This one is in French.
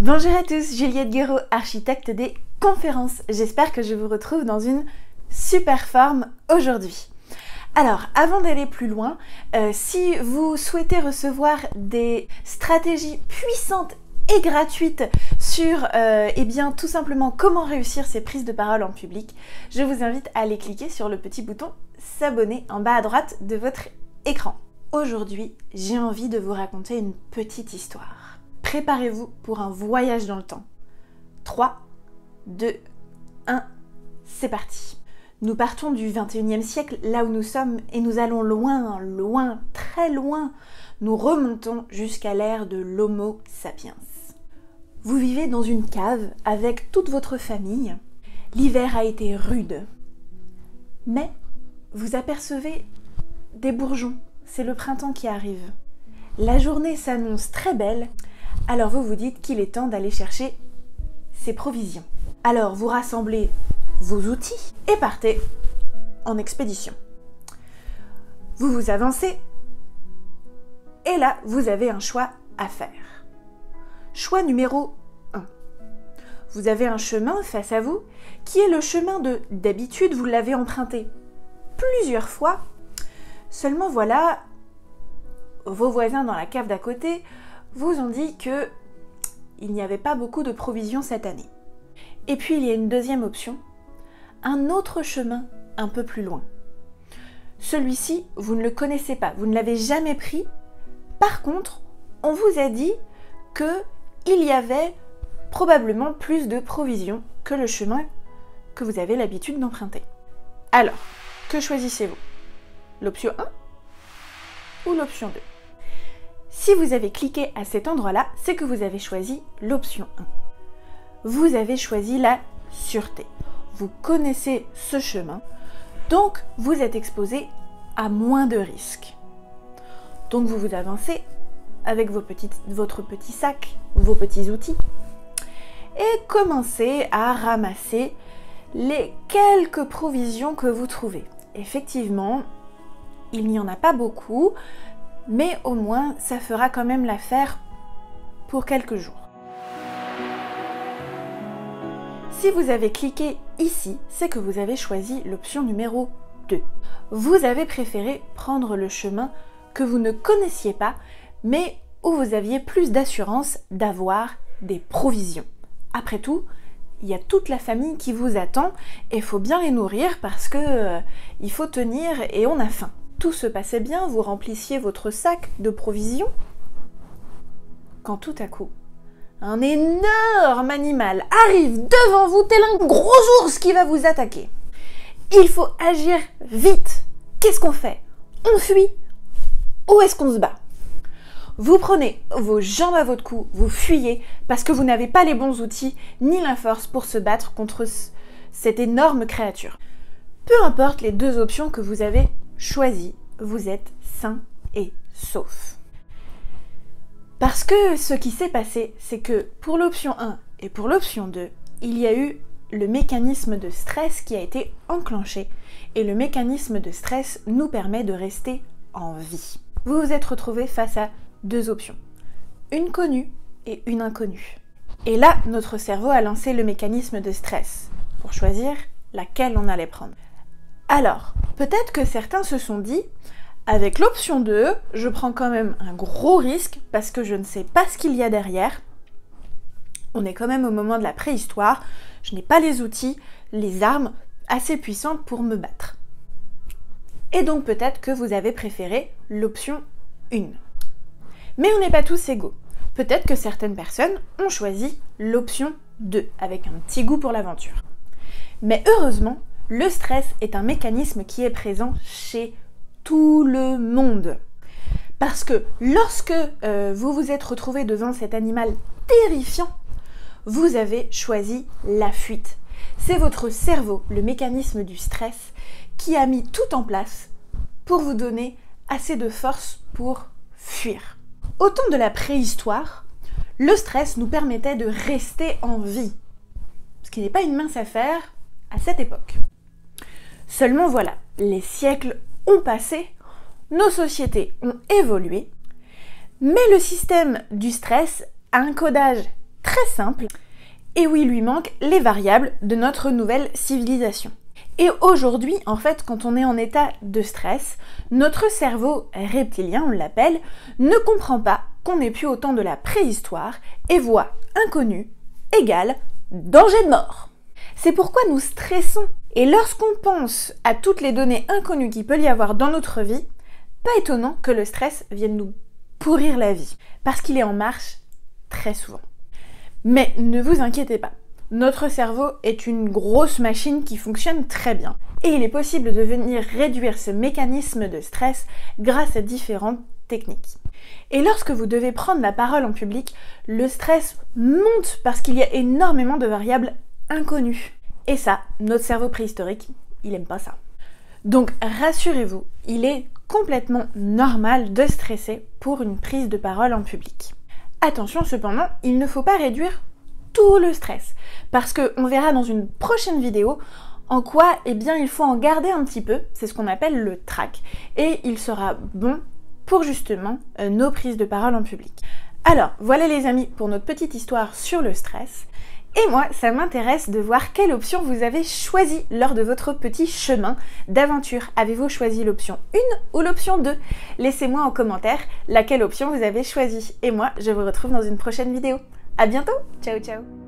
Bonjour à tous, Juliette Guéraud, architecte des conférences. J'espère que je vous retrouve dans une super forme aujourd'hui. Alors, avant d'aller plus loin, si vous souhaitez recevoir des stratégies puissantes et gratuites sur tout simplement comment réussir ses prises de parole en public, je vous invite à aller cliquer sur le petit bouton s'abonner en bas à droite de votre écran. Aujourd'hui, j'ai envie de vous raconter une petite histoire. Préparez-vous pour un voyage dans le temps. 3, 2, 1, c'est parti. Nous partons du 21e siècle, là où nous sommes, et nous allons loin, loin, très loin. Nous remontons jusqu'à l'ère de l'Homo sapiens. Vous vivez dans une cave avec toute votre famille. L'hiver a été rude. Mais vous apercevez des bourgeons. C'est le printemps qui arrive. La journée s'annonce très belle. Alors vous vous dites qu'il est temps d'aller chercher ses provisions. Alors vous rassemblez vos outils et partez en expédition. Vous vous avancez et là vous avez un choix à faire. Choix numéro 1. Vous avez un chemin face à vous qui est le chemin d'habitude, vous l'avez emprunté plusieurs fois. Seulement voilà, vos voisins dans la cave d'à côté vous ont dit que il n'y avait pas beaucoup de provisions cette année. Et puis il y a une deuxième option, un autre chemin un peu plus loin. Celui-ci, vous ne le connaissez pas, vous ne l'avez jamais pris. Par contre, on vous a dit qu'il y avait probablement plus de provisions que le chemin que vous avez l'habitude d'emprunter. Alors, que choisissez-vous? L'option 1 ou l'option 2? Si vous avez cliqué à cet endroit-là, c'est que vous avez choisi l'option 1. Vous avez choisi la sûreté. Vous connaissez ce chemin, donc vous êtes exposé à moins de risques. Donc vous vous avancez avec votre petit sac, vos petits outils, et commencez à ramasser les quelques provisions que vous trouvez. Effectivement, il n'y en a pas beaucoup, mais au moins ça fera quand même l'affaire pour quelques jours. Si vous avez cliqué ici, c'est que vous avez choisi l'option numéro 2. Vous avez préféré prendre le chemin que vous ne connaissiez pas, mais où vous aviez plus d'assurance d'avoir des provisions. Après tout, il y a toute la famille qui vous attend et il faut bien les nourrir parce que il faut tenir et on a faim. Tout se passait bien, vous remplissiez votre sac de provisions, quand tout à coup, un énorme animal arrive devant vous tel un gros ours qui va vous attaquer. Il faut agir vite. Qu'est-ce qu'on fait? On fuit? Où est-ce qu'on se bat? Vous prenez vos jambes à votre cou, vous fuyez parce que vous n'avez pas les bons outils ni la force pour se battre contre cette énorme créature. Peu importe les deux options que vous avez choisies, vous êtes sain et sauf. Parce que ce qui s'est passé, c'est que pour l'option 1 et pour l'option 2, il y a eu le mécanisme de stress qui a été enclenché. Et le mécanisme de stress nous permet de rester en vie. Vous vous êtes retrouvé face à deux options, une connue et une inconnue. Et là, notre cerveau a lancé le mécanisme de stress pour choisir laquelle on allait prendre. Alors, peut-être que certains se sont dit, avec l'option 2, je prends quand même un gros risque parce que je ne sais pas ce qu'il y a derrière. On est quand même au moment de la préhistoire, je n'ai pas les outils, les armes assez puissantes pour me battre. Et donc peut-être que vous avez préféré l'option 1. Mais on n'est pas tous égaux. Peut-être que certaines personnes ont choisi l'option 2, avec un petit goût pour l'aventure. Mais heureusement, le stress est un mécanisme qui est présent chez tout le monde. Parce que lorsque vous vous êtes retrouvé devant cet animal terrifiant, vous avez choisi la fuite. C'est votre cerveau, le mécanisme du stress, qui a mis tout en place pour vous donner assez de force pour fuir. Au temps de la préhistoire, le stress nous permettait de rester en vie, ce qui n'est pas une mince affaire à cette époque. Seulement voilà, les siècles ont passé, nos sociétés ont évolué, mais le système du stress a un codage très simple et où il lui manque les variables de notre nouvelle civilisation. Et aujourd'hui, en fait, quand on est en état de stress, notre cerveau reptilien, on l'appelle, ne comprend pas qu'on n'est plus au temps de la préhistoire et voit inconnu égale danger de mort. C'est pourquoi nous stressons. Et lorsqu'on pense à toutes les données inconnues qu'il peut y avoir dans notre vie, pas étonnant que le stress vienne nous pourrir la vie, parce qu'il est en marche très souvent. Mais ne vous inquiétez pas, notre cerveau est une grosse machine qui fonctionne très bien. Et il est possible de venir réduire ce mécanisme de stress grâce à différentes techniques. Et lorsque vous devez prendre la parole en public, le stress monte parce qu'il y a énormément de variables inconnues. Et ça, notre cerveau préhistorique, il aime pas ça. Donc rassurez-vous, il est complètement normal de stresser pour une prise de parole en public. Attention cependant, il ne faut pas réduire tout le stress, parce qu'on verra dans une prochaine vidéo en quoi il faut en garder un petit peu, c'est ce qu'on appelle le trac, et il sera bon pour justement nos prises de parole en public. Alors, voilà les amis pour notre petite histoire sur le stress. Et moi, ça m'intéresse de voir quelle option vous avez choisie lors de votre petit chemin d'aventure. Avez-vous choisi l'option 1 ou l'option 2? Laissez-moi en commentaire laquelle option vous avez choisie. Et moi, je vous retrouve dans une prochaine vidéo. À bientôt. Ciao, ciao.